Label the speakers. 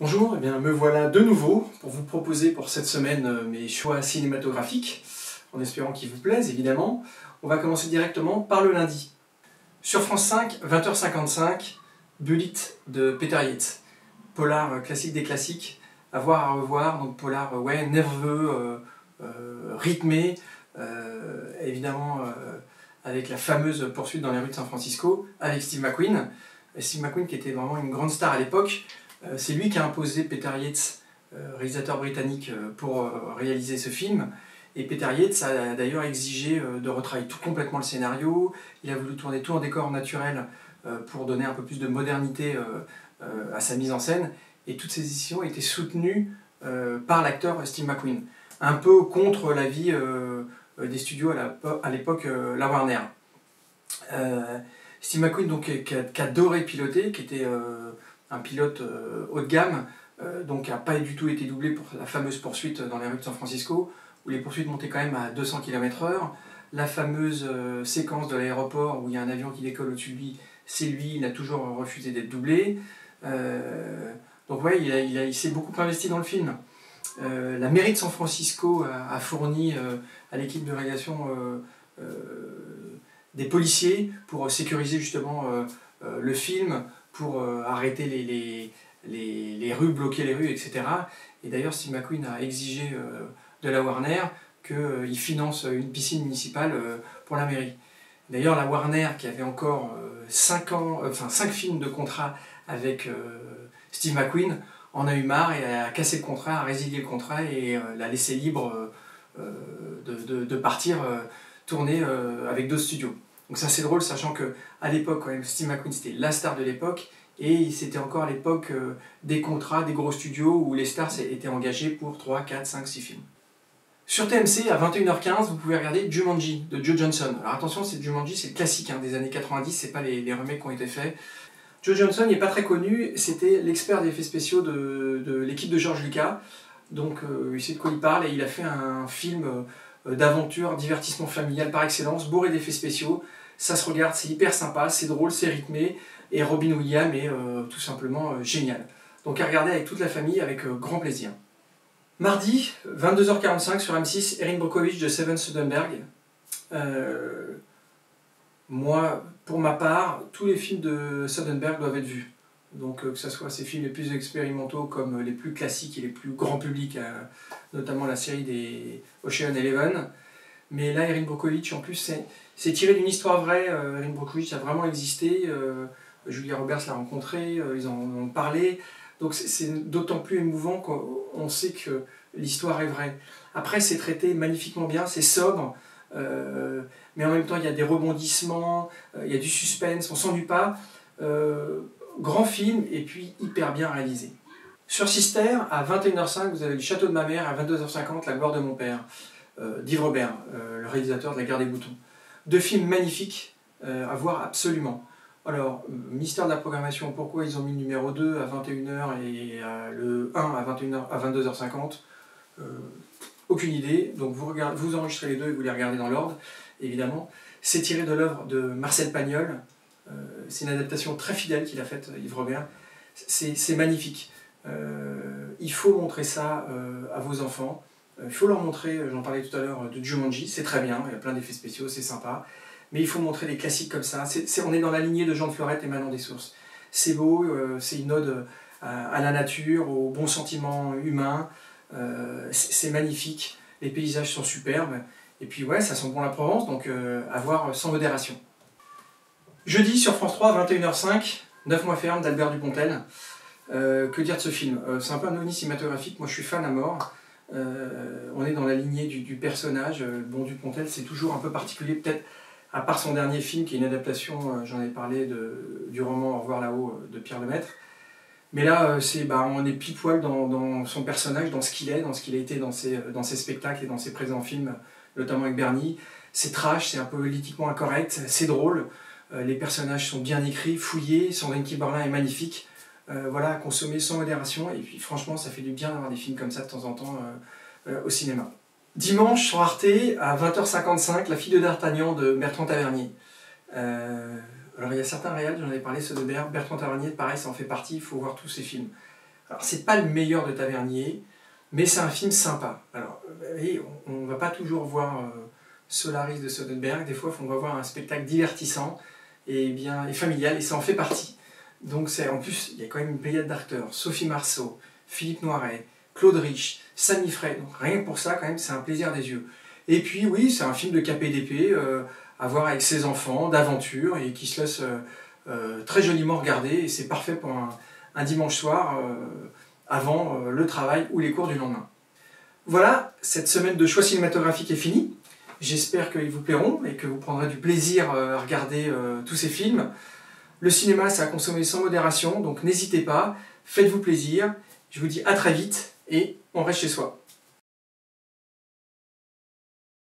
Speaker 1: Bonjour, eh bien, me voilà de nouveau pour vous proposer pour cette semaine mes choix cinématographiques, en espérant qu'ils vous plaisent évidemment. On va commencer directement par le lundi. Sur France 5, 20h55, Bullitt de Peter Yates. Polar classique des classiques, à voir, à revoir, donc polar nerveux, rythmé, évidemment avec la fameuse poursuite dans les rues de San Francisco, avec Steve McQueen. Steve McQueen qui était vraiment une grande star à l'époque. C'est lui qui a imposé Peter Yates, réalisateur britannique, pour réaliser ce film. Et Peter Yates a d'ailleurs exigé de retravailler tout complètement le scénario. Il a voulu tourner tout en décor naturel pour donner un peu plus de modernité à sa mise en scène. Et toutes ces décisions étaient soutenues par l'acteur Steve McQueen. Un peu contre l'avis des studios à l'époque, la Warner. Steve McQueen donc, qui adorait piloter, qui était un pilote haut de gamme, donc qui n'a pas du tout été doublé pour la fameuse poursuite dans les rues de San Francisco, où les poursuites montaient quand même à 200 km/h. La fameuse séquence de l'aéroport où il y a un avion qui décolle au-dessus de lui, c'est lui, il a toujours refusé d'être doublé. Donc ouais, il s'est beaucoup investi dans le film. La mairie de San Francisco a fourni à l'équipe de réalisation des policiers pour sécuriser justement le film, pour arrêter les rues, bloquer les rues, etc. Et d'ailleurs, Steve McQueen a exigé de la Warner qu'il finance une piscine municipale pour la mairie. D'ailleurs, la Warner, qui avait encore 5 films de contrat avec Steve McQueen, en a eu marre et a cassé le contrat, a résilié le contrat et l'a laissé libre de partir tourner avec d'autres studios. Donc ça c'est drôle, sachant qu'à l'époque, Steve McQueen c'était la star de l'époque, et c'était encore à l'époque des contrats, des gros studios où les stars étaient engagées pour 3, 4, 5, 6 films. Sur TMC, à 21h15, vous pouvez regarder Jumanji de Joe Johnston. Alors attention, Jumanji, c'est le classique des années 90, c'est pas les remakes qui ont été faits. Joe Johnston n'est pas très connu, c'était l'expert des effets spéciaux de l'équipe de George Lucas. Donc il sait de quoi il parle, et il a fait un film d'aventure, divertissement familial par excellence, bourré d'effets spéciaux. Ça se regarde, c'est hyper sympa, c'est drôle, c'est rythmé, et Robin Williams est tout simplement génial. Donc à regarder avec toute la famille, avec grand plaisir. Mardi, 22h45 sur M6, Erin Brockovich de Steven Soderbergh. Moi, pour ma part, tous les films de Soderbergh doivent être vus. Donc que ce soit ses films les plus expérimentaux comme les plus classiques et les plus grand public, notamment la série des Ocean Eleven. Mais là, Erin Brockovich, en plus, c'est tiré d'une histoire vraie. Erin Brockovich a vraiment existé. Julia Roberts l'a rencontré, ils en ont parlé. Donc c'est d'autant plus émouvant qu'on sait que l'histoire est vraie. Après, c'est traité magnifiquement bien, c'est sobre. Mais en même temps, il y a des rebondissements, il y a du suspense, on s'ennuie pas. Grand film et puis hyper bien réalisé. Sur Sister, à 21h05, vous avez Le Château de ma mère, à 22h50, La gloire de mon père, d'Yves Robert, le réalisateur de La guerre des boutons. Deux films magnifiques à voir absolument. Alors, mystère de la programmation, pourquoi ils ont mis le numéro 2 à 21h et le 1 à 22h50, aucune idée. Donc vous enregistrez les deux et vous les regardez dans l'ordre, évidemment. C'est tiré de l'œuvre de Marcel Pagnol. C'est une adaptation très fidèle qu'il a faite, Yves Robert. C'est magnifique. Il faut montrer ça à vos enfants. Il faut leur montrer, j'en parlais tout à l'heure, de Jumanji, c'est très bien, il y a plein d'effets spéciaux, c'est sympa. Mais il faut montrer des classiques comme ça. On est dans la lignée de Jean de Florette et Manon des Sources. C'est beau, c'est une ode à la nature, aux bons sentiments humains. C'est magnifique, les paysages sont superbes. Et puis ouais, ça sent bon la Provence, donc à voir sans modération. Jeudi sur France 3, 21h05, 9 mois ferme d'Albert Dupontel. Que dire de ce film? C'est un peu un ovni cinématographique, moi je suis fan à mort. On est dans la lignée du personnage. Bon, Dupontel, c'est toujours un peu particulier, peut-être à part son dernier film qui est une adaptation, j'en ai parlé, du roman Au revoir là-haut de Pierre Lemaitre. Mais là, on est pile poil dans son personnage, dans ce qu'il est, dans ce qu'il a été dans ses spectacles et dans ses présents films, notamment avec Bernie. C'est trash, c'est un peu politiquement incorrect, c'est drôle. Les personnages sont bien écrits, fouillés, Sandrine Kiberlin est magnifique. Voilà, à consommer sans modération, et puis franchement ça fait du bien d'avoir des films comme ça de temps en temps au cinéma. Dimanche sur Arte, à 20h55, La fille de D'Artagnan de Bertrand Tavernier. Alors il y a certains réels, j'en avais parlé, ceux de Bertrand Tavernier, pareil, ça en fait partie, il faut voir tous ces films. Alors c'est pas le meilleur de Tavernier, mais c'est un film sympa. Alors, vous voyez, on ne va pas toujours voir Solaris de Soderbergh, des fois on va voir un spectacle divertissant et familial, et ça en fait partie. Donc en plus, il y a quand même une pléiade d'acteurs, Sophie Marceau, Philippe Noiret, Claude Rich, Samy Frey, donc rien que pour ça, quand même, c'est un plaisir des yeux. Et puis oui, c'est un film de KPDP, à voir avec ses enfants, d'aventure, et qui se laisse très joliment regarder, et c'est parfait pour un dimanche soir, avant le travail ou les cours du lendemain. Voilà, cette semaine de choix cinématographique est finie. J'espère qu'ils vous plairont, et que vous prendrez du plaisir à regarder tous ces films. Le cinéma, c'est à consommer sans modération, donc n'hésitez pas, faites-vous plaisir. Je vous dis à très vite, et on reste chez soi.